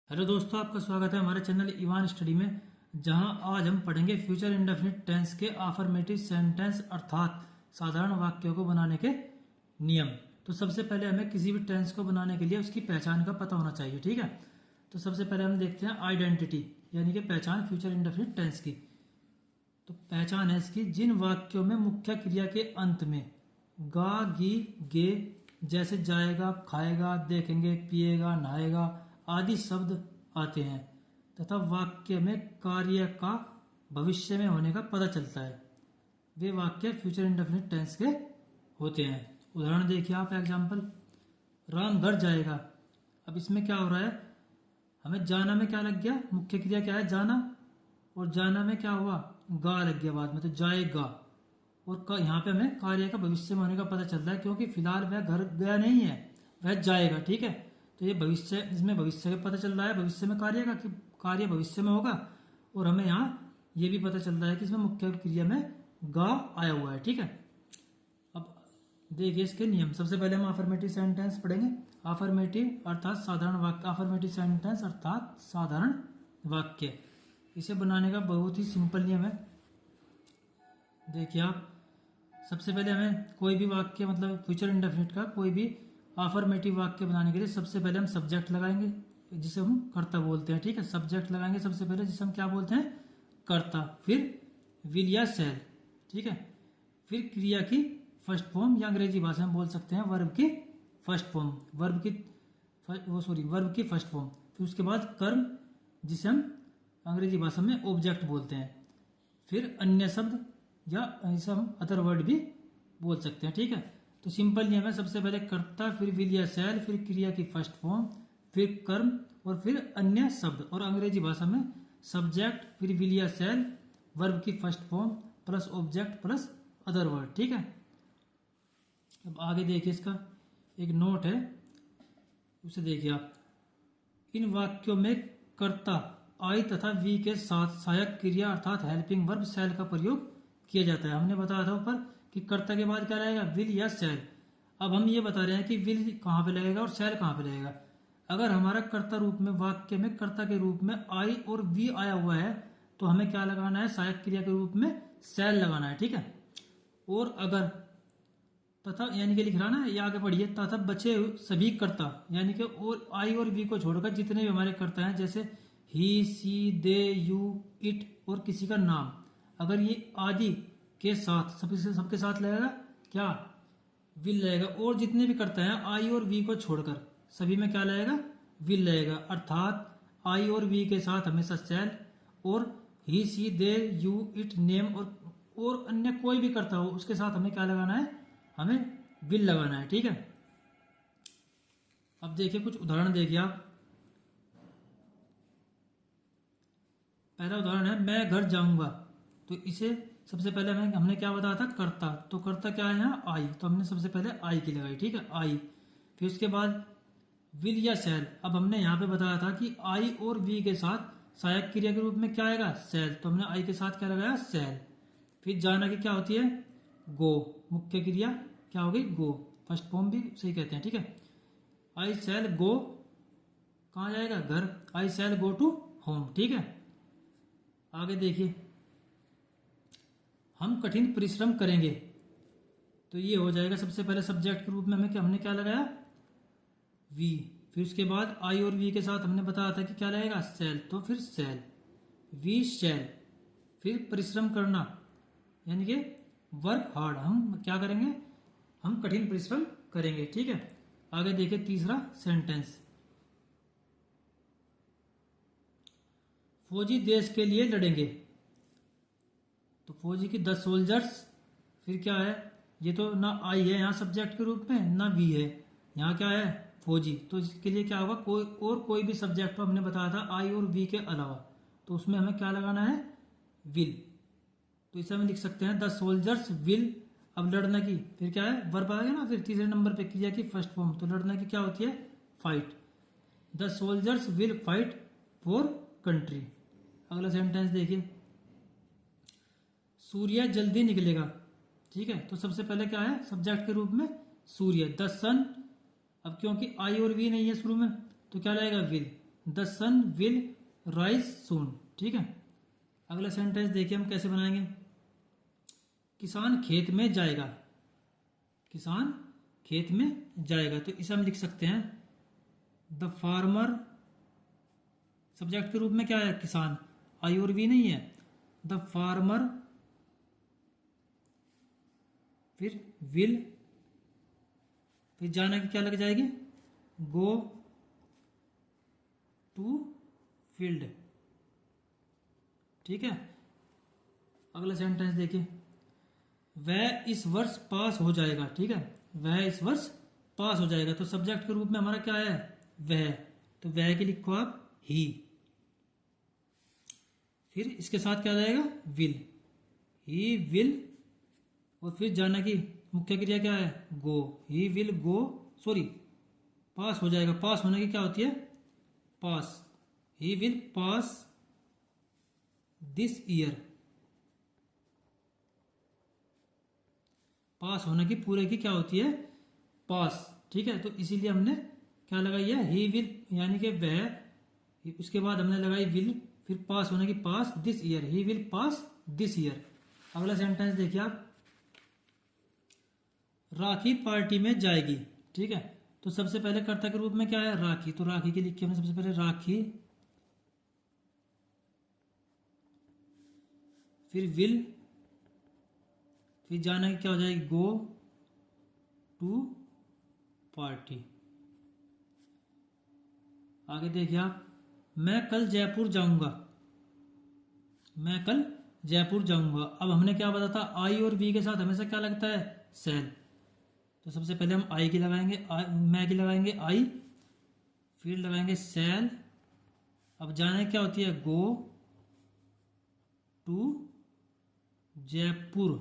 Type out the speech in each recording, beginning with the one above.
Hello दोस्तों, आपका स्वागत है हमारे चैनल इवान स्टडी में। जहां आज हम पढ़ेंगे फ्यूचर इंडेफिनिट टेंस के अफर्मेटिव सेंटेंस अर्थात साधारण वाक्यों को बनाने के नियम। तो सबसे पहले हमें किसी भी टेंस को बनाने के लिए उसकी पहचान का पता होना चाहिए, ठीक है। तो सबसे पहले हम देखते हैं आइडेंटिटी यानी कि पहचान फ्यूचर इंडेफिनिट टेंस की। तो पहचान है इसकी, जिन वाक्यों में मुख्य क्रिया के अंत में गा गी गे जैसे जाएगा, खाएगा, देखेंगे, पिएगा, नहाएगा आदि शब्द आते हैं तथा वाक्य में कार्य का भविष्य में होने का पता चलता है, वे वाक्य फ्यूचर इंडेफिनिट टेंस के होते हैं। उदाहरण देखिए आप, एग्जाम्पल, राम घर जाएगा। अब इसमें क्या हो रहा है, हमें जाना में क्या लग गया, मुख्य क्रिया क्या है जाना, और जाना में क्या हुआ, गा लग गया बाद में, तो जाएगा। और यहाँ पे हमें कार्य का भविष्य में होने का पता चल रहा है क्योंकि फिलहाल वह घर गया नहीं है, वह जाएगा, ठीक है। तो ये भविष्य, इसमें भविष्य का पता चल रहा है, भविष्य में कार्य का कि कार्य भविष्य में होगा। और हमें यहाँ ये भी पता चल रहा है कि इसमें मुख्य क्रिया में गा आया हुआ है, ठीक है। अब देखिए इसके नियम। सबसे पहले हम अफर्मेटिव सेंटेंस पढ़ेंगे। अफर्मेटिव अर्थात साधारण वाक्य, अफर्मेटिव सेंटेंस अर्थात साधारण वाक्य। इसे बनाने का बहुत ही सिंपल नियम है। देखिए आप, सबसे पहले हमें कोई भी वाक्य, मतलब फ्यूचर इंडेफिनिट का कोई भी अफर्मेटिव वाक्य बनाने के लिए सबसे पहले हम सब्जेक्ट लगाएंगे, जिसे हम कर्ता बोलते हैं, ठीक है। सब्जेक्ट लगाएंगे सबसे पहले, जिसे हम क्या बोलते हैं, कर्ता। फिर विल या शैल, ठीक है। फिर क्रिया की फर्स्ट फॉर्म या अंग्रेजी भाषा में बोल सकते हैं वर्ब की फर्स्ट फॉर्म, वर्ब की फर्स्ट फॉर्म। फिर उसके बाद कर्म, जिसे हम अंग्रेजी भाषा में ऑब्जेक्ट बोलते हैं। फिर अन्य शब्द या ऐसा हम अदर वर्ड भी बोल सकते हैं, ठीक है। तो सिंपल नियम है, सबसे पहले कर्ता, फिर विल या शैल, फिर क्रिया की फर्स्ट फॉर्म, फिर कर्म, और फिर अन्य शब्द। और अंग्रेजी भाषा में सब्जेक्ट, फिर विल या शैल, वर्ब की first form plus object plus other word, ठीक है। अब आगे देखिए, इसका एक नोट है, उसे देखिए आप। इन वाक्यों में कर्ता आई तथा वी के साथ सहायक क्रिया अर्थात हेल्पिंग वर्ब शैल का प्रयोग किया जाता है। हमने बताया था ऊपर कि कर्ता के बाद क्या रहेगा, विल या शैल। अब हम ये बता रहे हैं कि विल कहाँ पे लगेगा और शैल कहाँ पे लगेगा। अगर हमारा कर्ता रूप में वाक्य में कर्ता के रूप में आई और वी आया हुआ है तो हमें क्या लगाना है, सहायक क्रिया के रूप में शैल लगाना है, ठीक है। और अगर तथा यानी कि लिख रहा ना, ये आगे पढ़िए, तथा बचे सभी कर्ता यानी कि और आई और वी को छोड़कर जितने भी हमारे कर्ता हैं, जैसे ही, सी, दे, यू, इट और किसी का नाम, अगर ये आदि के साथ सबके साथ लगेगा क्या, विल लगेगा। और जितने भी कर्ता हैं आई और वी को छोड़कर सभी में क्या लगेगा, विल लगेगा। अर्थात आई और वी के साथ हमेशा शैल, और ही, सी, दे, यू, इट, नेम और अन्य कोई भी कर्ता हो उसके साथ हमें क्या लगाना है, हमें विल लगाना है, ठीक है। अब देखिए कुछ उदाहरण देखिए आप। पहला उदाहरण है, मैं घर जाऊंगा। तो इसे सबसे पहले हमने क्या बताया था, कर्ता। तो कर्ता क्या है यहाँ, आई, तो हमने सबसे पहले आई की लगाई, ठीक है, आई। फिर उसके बाद विल या शैल। अब हमने यहाँ पे बताया था कि आई और वी के साथ सहायक क्रिया के रूप में क्या आएगा, शैल। तो हमने आई के साथ क्या लगाया, शैल। फिर जाना की क्या होती है, गो। मुख्य क्रिया क्या होगी, गो। फर्स्ट फॉर्म भी सही कहते हैं, ठीक है। आई शैल गो, कहाँ जाएगा, घर। आई शैल गो टू होम, ठीक है। आगे देखिए, हम कठिन परिश्रम करेंगे। तो ये हो जाएगा सबसे पहले सब्जेक्ट के रूप में हमने क्या लगाया, वी। फिर उसके बाद आई और वी के साथ हमने बताया था कि क्या लगेगा, शैल। तो फिर शैल, वी शैल। फिर परिश्रम करना यानी कि वर्क हार्ड, हम क्या करेंगे, हम कठिन परिश्रम करेंगे, ठीक है। आगे देखिए तीसरा सेंटेंस, फौजी देश के लिए लड़ेंगे। तो फौजी की 10 सोल्जर्स, फिर क्या है, ये तो ना आई है यहाँ सब्जेक्ट के रूप में, ना वी है, यहाँ क्या है, फौजी। तो इसके लिए क्या होगा, कोई भी सब्जेक्ट को हमने बताया था आई और वी के अलावा, तो उसमें हमें क्या लगाना है, विल। तो इसे हम लिख सकते हैं, द सोल्जर्स विल। अब लड़ना की फिर क्या है, वर्ब आ गया ना, फिर तीसरे नंबर पे क्रिया की फर्स्ट फॉर्म। तो लड़ना की क्या होती है, fight. The soldiers will fight for country. अगला सेंटेंस देखिए, सूर्य जल्दी निकलेगा, ठीक है। तो सबसे पहले क्या है, सब्जेक्ट के रूप में सूर्य, द सन। अब क्योंकि आई और वी नहीं है शुरू में तो क्या लगेगा, will. The sun will rise soon. ठीक है, अगला सेंटेंस देखिए हम कैसे बनाएंगे। किसान खेत में जाएगा, किसान खेत में जाएगा, तो इसे हम लिख सकते हैं द फार्मर, सब्जेक्ट के रूप में क्या है किसान, आई और वी नहीं है, द फार्मर, फिर विल, फिर जाना की क्या लग जाएगी, गो टू फील्ड। ठीक है, अगला सेंटेंस देखिए, वह इस वर्ष पास हो जाएगा। ठीक है, वह इस वर्ष पास हो जाएगा, तो सब्जेक्ट के रूप में हमारा क्या है, वह, तो वह के लिखो आप ही, फिर इसके साथ क्या आ जाएगा, विल, ही विल, और फिर जाना की मुख्य क्रिया क्या है, गो, ही विल गो, सॉरी पास हो जाएगा, पास होने की क्या होती है, pass, he will pass this year, pass होने की पूरे की क्या होती है, पास। ठीक है, तो इसीलिए हमने क्या लगाई है, ही विल, यानी कि वह, उसके बाद हमने लगाई विल, फिर पास होने की pass, this year, he will pass this year. अगला सेंटेंस देखिए आप, राखी पार्टी में जाएगी। ठीक है, तो सबसे पहले कर्ता के रूप में क्या है, राखी, तो राखी की लिखी हमने सबसे पहले राखी, फिर विल, फिर जाना की क्या हो जाएगी, गो टू पार्टी। आगे देखिए आप, मैं कल जयपुर जाऊंगा, मैं कल जयपुर जाऊंगा। अब हमने क्या बताया था, आई और वी के साथ हमेशा क्या लगता है, सेल, तो सबसे पहले हम आई की लगाएंगे, मैं की लगाएंगे आई, फिर लगाएंगे सेल। अब जाने क्या होती है, गो टू जयपुर,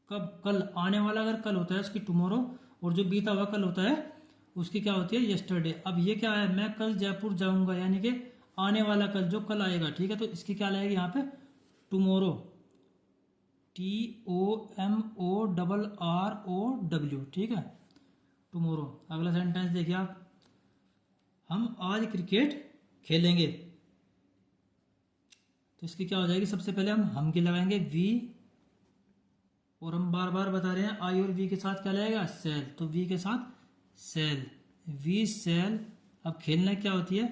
कब, कल, आने वाला अगर कल होता है उसकी टुमारो, और जो बीता हुआ कल होता है उसकी क्या होती है, यस्टरडे। अब ये क्या है, मैं कल जयपुर जाऊंगा, यानी कि आने वाला कल, जो कल आएगा। ठीक है, तो इसकी क्या लगेगी यहाँ पे, टुमारो, TOMORROW। ठीक है, टुमारो। अगला सेंटेंस देखिए आप, हम आज क्रिकेट खेलेंगे, तो इसकी क्या हो जाएगी, सबसे पहले हम की लगाएंगे वी, और हम बार बार बता रहे हैं आई और वी के साथ क्या लगेगा, सेल, तो वी के साथ सेल, वी सेल। अब खेलना क्या होती है,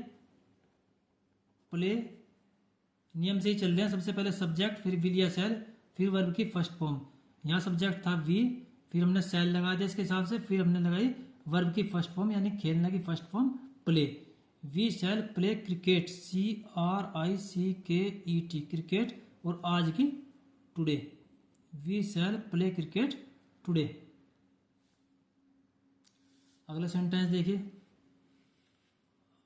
प्ले, नियम से ही चल रहे हैं, सबसे पहले सब्जेक्ट, फिर विल या सेल, फिर वर्ब की फर्स्ट फॉर्म। यहाँ सब्जेक्ट था वी, फिर हमने सेल लगा दिया इसके हिसाब से, फिर हमने लगाई वर्ब की फर्स्ट फॉर्म, यानी खेलना की first form play. We shall play cricket, CRICKET, cricket, और आज की today, we shall play cricket today. अगला सेंटेंस देखिए,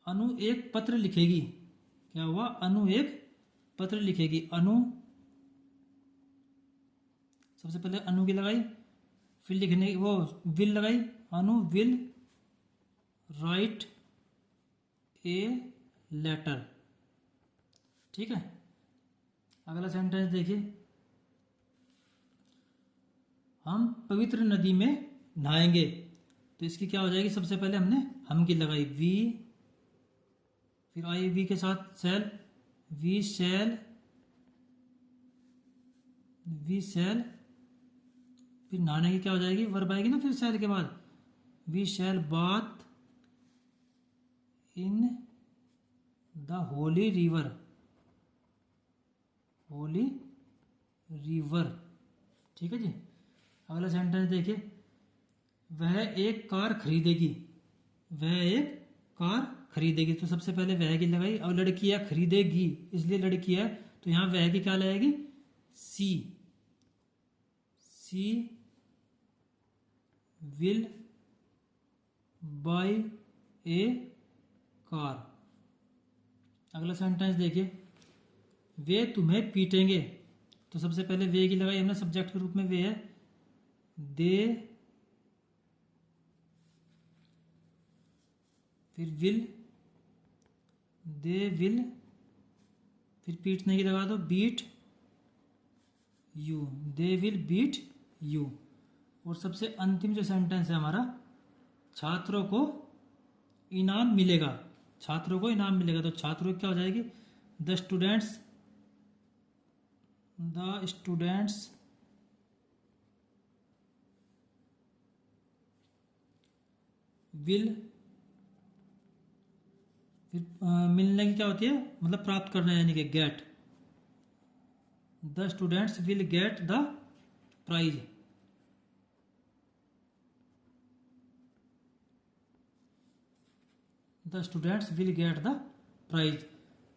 अनु एक पत्र लिखेगी। क्या हुआ, अनु एक पत्र लिखेगी, अनु, सबसे पहले अनु की लगाई, फिर लिखने वो विल लगाई, अनु विल राइट ए लेटर। ठीक है, अगला सेंटेंस देखिए, हम पवित्र नदी में नहाएंगे, तो इसकी क्या हो जाएगी, सबसे पहले हमने हम की लगाई वी, फिर आई वी के साथ shall, we shall, we shall, फिर नहाने की क्या हो जाएगी, वर्ब आएगी ना फिर शैल के बाद, we shall bath in the holy river, holy river. ठीक है जी। अगला सेंटेंस देखिए, वह एक कार खरीदेगी, वह एक कार खरीदेगी, तो सबसे पहले वह की लगाई, और लड़की है खरीदेगी इसलिए लड़की है, तो यहाँ वह की क्या लगेगी, सी, सी विल बाय ए कार। अगला सेंटेंस देखिए, वे तुम्हें पीटेंगे, तो सबसे पहले वे की लगाई हमने सब्जेक्ट के रूप में, वे है, दे, फिर विल, दे विल, फिर पीटने की लगा दो beat you, they will beat you. और सबसे अंतिम जो सेंटेंस है हमारा, छात्रों को इनाम मिलेगा, छात्रों को इनाम मिलेगा। तो छात्रों की क्या हो जाएगी, द स्टूडेंट्स विल, मिलने की क्या होती है, मतलब प्राप्त करना, यानी कि get, the students will get the prize. The students will get the prize.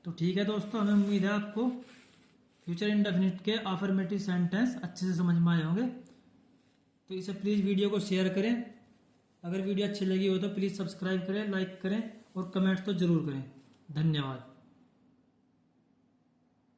तो ठीक है दोस्तों, हमें उम्मीद है आपको फ्यूचर इंडेफिनिट के अफर्मेटिव सेंटेंस अच्छे से समझ में आए होंगे। तो इसे प्लीज़ वीडियो को शेयर करें, अगर वीडियो अच्छी लगी हो तो प्लीज़ सब्सक्राइब करें, लाइक करें और कमेंट्स तो ज़रूर करें। धन्यवाद।